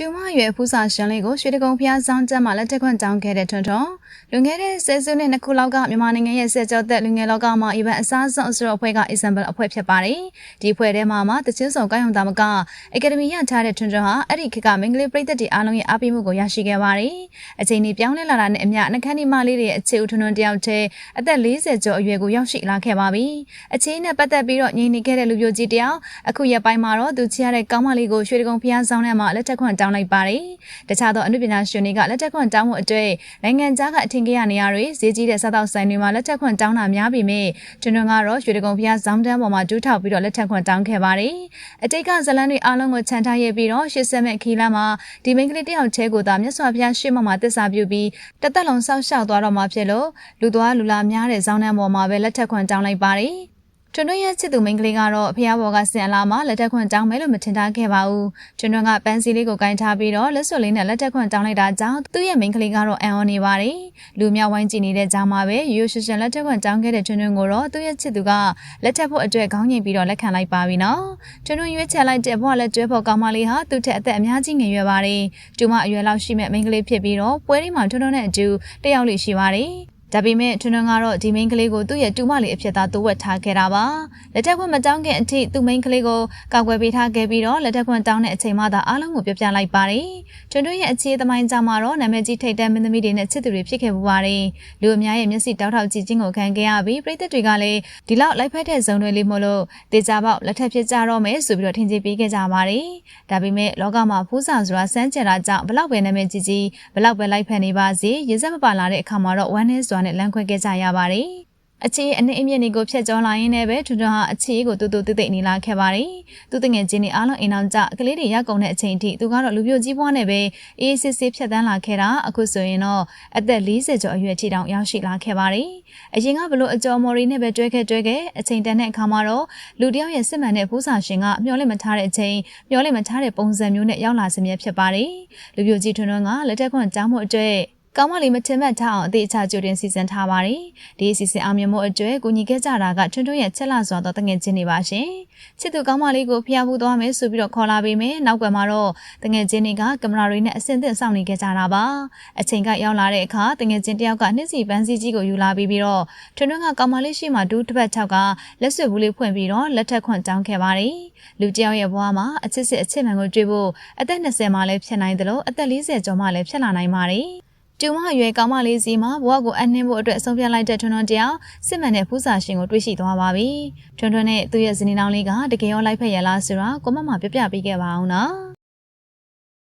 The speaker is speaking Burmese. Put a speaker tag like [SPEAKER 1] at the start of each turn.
[SPEAKER 1] ကျူမရွယ်ဖူးစာရှင်လေးကိုရွှေတကုံဖျားဆောင်တက်မှလက်ထက်ခွင့်တောင်းခဲ့တဲ့ထွန်းထွန်းလူငယ်တဲ့ဆယ်စုနှစ်နှစ်ခုလောက်ကမြန်မာနိုင်ငံရဲ့ဆက်ကြောသက်လူငယ်လောကမှာအီဗန်အစားဆုံးအစိုးရအဖွဲ့က example အဖွဲ့ဖြစ်ပါတယ်ဒီအဖွဲ့ထဲမှာတချင်းစုံကောင်းရုံသားမကအကယ်ဒမီရထားတဲ့ထွန်းထွန်းဟာအဲ့ဒီခေတ်ကမင်္ဂလိပရိသတ်တွေအားလုံးရဲ့အားပေးမှုကိုရရှိခဲ့ပါတယ်အချိန်ကြီးပြောင်းလဲလာတာနဲ့အမျှနှခမ်းဒီမလေးတွေရဲ့အခြေဦးထွန်းထွန်းတယောက်တည်းအသက်40ကျော်အရွယ်ကိုရောက်ရှိလာခဲ့ပါပြီအခြေနဲ့ပတ်သက်ပြီးတော့ငြိမ်နေခဲ့တဲ့လူပြိုကြီးတယောက်အခုရက်ပိုင်းမှာတော့သူချရတဲ့ကောင်းမလေးကိုရွှေတကုံဖျားဆောင်ထဲမှာလက်ထက်ခွင့်တောင်းလိုက်ပါတယ်တခြားသောအနုပညာရှင်တွေကလက်ထက်ခွင့်တောင်းမှုအတွက်နိုင်ငံခြားကအထင်ကြီးရနေရတွေဈေးကြီးတဲ့စားတောက်ဆိုင်တွေမှာလက်ထက်ခွင့်တောင်းတာများပေမဲ့တွင်တွင်ကတော့ရွှေတကုံဖျားဇောင်းတန်းပေါ်မှာဒူးထောက်ပြီးတော့လက်ထက်ခွင့်တောင်းခဲ့ပါတယ်အတိတ်ကဇလန်းတွေအားလုံးကိုခြံထားရပြီးတော့80မဲ့ခီလာမှာဒီမိန်းကလေးတယောက်ချဲကိုသာမြတ်စွာဘုရားရှေ့မှာသစ္စာပြုပြီးတသက်လုံးစောက်ရှောက်သွားတော့မှဖြစ်လို့လူသွားလူလာများတဲ့ဇောင်းတန်းပေါ်မှာပဲလက်ထက်ခွင့်တောင်းလိုက်ပါတယ်ထွန်းထွန်းရဲ့ချစ်သူမိန်းကလေးကတော့ဖျားဘော်ကဆင်အလာမှာလက်ထက်ခွင့်တောင်းမယ်လို့မထင်ထားခဲ့ပါဘူးထွန်းထွန်းကပန်းစီလေးကိုကင်ထားပြီးတော့လက်စွပ်လေးနဲ့လက်ထက်ခွင့်တောင်းလိုက်တာကြောင့်သူ့ရဲ့မိန်းကလေးကတော့အံ့ဩနေပါတယ်လူမြောက်ဝိုင်းကြည့်နေတဲ့ကြားမှာပဲရိုးရွှင်ရွှင်လက်ထက်ခွင့်တောင်းခဲ့တဲ့ထွန်းထွန်းကိုတော့သူ့ရဲ့ချစ်သူကလက်ထက်ဖို့အတွက်ခေါင်းငိတ်ပြီးတော့လက်ခံလိုက်ပါပြီနော်ထွန်းထွန်းရွေးချယ်လိုက်တဲ့ဘဝလက်ကျွဲဖို့ကောင်းမလေးဟာသူ့ထက်အသက်အများကြီးငယ်ရွယ်ပါတယ်တူမအရွယ်လောက်ရှိမဲ့မိန်းကလေးဖြစ်ပြီးတော့ပွဲလေးမှာထွန်းထွန်းနဲ့အတူတက်ရောက်လို့ရှိပါတယ်ဒါပေမဲ့ထွန်းထွန်းကတော့ဒီမိန်းကလေးကိုသူ့ရဲ့တူမလေးအဖြစ်သားတိုးဝက်ထားခဲ့တာပါလက်ထက်ခွင့်မတောင်းခင်အထိသူ့မိန်းကလေးကိုကောက်ွယ်ပေးထားခဲ့ပြီးတော့လက်ထက်ခွင့်တောင်းတဲ့အချိန်မှသာအားလုံးကိုပြပြလိုက်ပါတယ်ထွန်းထွန်းရဲ့အခြေသမိုင်းကြောင့်မှာတော့နာမည်ကြီးထိပ်တန်းမင်းသမီးတွေနဲ့ချစ်သူတွေဖြစ်ခဲ့ပူပါတယ်လူအများရဲ့မျက်စိတောက်ထောက်ကြည့်ခြင်းကိုခံခဲ့ရပြီးပြည်သက်တွေကလည်းဒီလောက်လိုက်ဖက်တဲ့ဇုံတွေလေးမို့လို့တေချာပေါက်လက်ထက်ဖြစ်ကြတော့မယ်ဆိုပြီးတော့ထင်ကြေးပေးခဲ့ကြပါတယ်ဒါပေမဲ့လောကမှာဖူးစာဆိုတာစမ်းကြတာကြောင့်ဘလောက်ပဲနာမည်ကြီးဘလောက်ပဲလိုက်ဖက်နေပါစေရေစက်မပါလာတဲ့အခါမှာတော့ဝမ်းနဲ့စွာနဲ့လမ်းခွဲခဲ့ကြရပါတယ်အခြေအနည်းအမြင့်တွေကိုဖျက်ကျော်လာရင်းနဲ့ပဲထွန်းထွန်းဟာအခြေကိုတူတူတိတ်တိတ်နေလာခဲ့ပါတယ်သူတငယ်ချင်းတွေအားလုံးအိမ်အောင်ကြကလေးတွေရောက်ကုန်တဲ့အချိန်ထိသူကတော့လူပြိုကြီးပွားနဲ့ပဲအေးစစ်စစ်ဖြတ်တန်းလာခဲ့တာအခုဆိုရင်တော့အသက်40ကျော်အရွယ်ထိတောင်ရောက်ရှိလာခဲ့ပါတယ်အရင်ကဘလို့အကျော်မော်ရီနဲ့ပဲတွဲခဲ့အချိန်တန်တဲ့အခါမှာတော့လူတယောက်ရဲ့စစ်မှန်တဲ့ဖူးစာရှင်ကမျောလင့်မထားတဲ့အချိန်မျောလင့်မထားတဲ့ပုံစံမျိုးနဲ့ရောက်လာစမြဲဖြစ်ပါတယ်လူပြိုကြီးထွန်းထွန်းကလက်ထက်ခွင့်တောင်းမှုအတွက်ကောင်းမလေးမထင်မှတ်ထားအောင်အသေးအချာကြိုတင်စီစဉ်ထားပါတယ်။ဒီစီစဉ်အောင်မြင်မှုအတွက်ကိုညီခဲ့ကြတာကထွန်းထွန်းရဲ့ချက်လာစွာသောတငယ်ချင်းတွေပါရှင်။ချစ်သူကောင်းမလေးကိုဖျားဖူးသွားမယ်ဆိုပြီးတော့ခေါ်လာပေးမယ်။နောက်ကွယ်မှာတော့တငယ်ချင်းတွေကကင်မရာတွေနဲ့အဆင်သင့်စောင့်နေခဲ့ကြတာပါ။အချိန်ကရောက်လာတဲ့အခါတငယ်ချင်းတယောက်ကနှင်းစီပန်းစည်းကြီးကိုယူလာပြီးတော့ထွန်းထွန်းကကောင်းမလေးရှိမှဒူးတစ်ပတ်6ကလက်ဆွဲဘူးလေးဖွင့်ပြီးတော့လက်ထက်ခွင့်တောင်းခဲ့ပါတယ်။လူတယောက်ရဲ့ဘဝမှာအချစ်စစ်အချစ်မှန်ကိုတွေ့ဖို့အသက်20မှလည်းဖြစ်နိုင်တယ်လို့အသက်40ကျော်မှလည်းဖြစ်လာနိုင်ပါတယ်။ကျူမရွယ်ကောင်းမလေးစီမှာဘဝကိုအနှင်းဖို့အတွက်အဆုံးဖြတ်လိုက်တဲ့ထွန်းထွန်းတယောက်စစ်မှန်တဲ့ဖူးစာရှင်ကိုတွေ့ရှိသွားပါပြီ။ထွန်းထွန်းနဲ့သူ့ရဲ့ဇနီးနောင်လေးကတကယ်ရောလိုက်ဖက်ရလားဆိုတာကိုမမပြပြပေးခဲ့ပါအောင်နော်။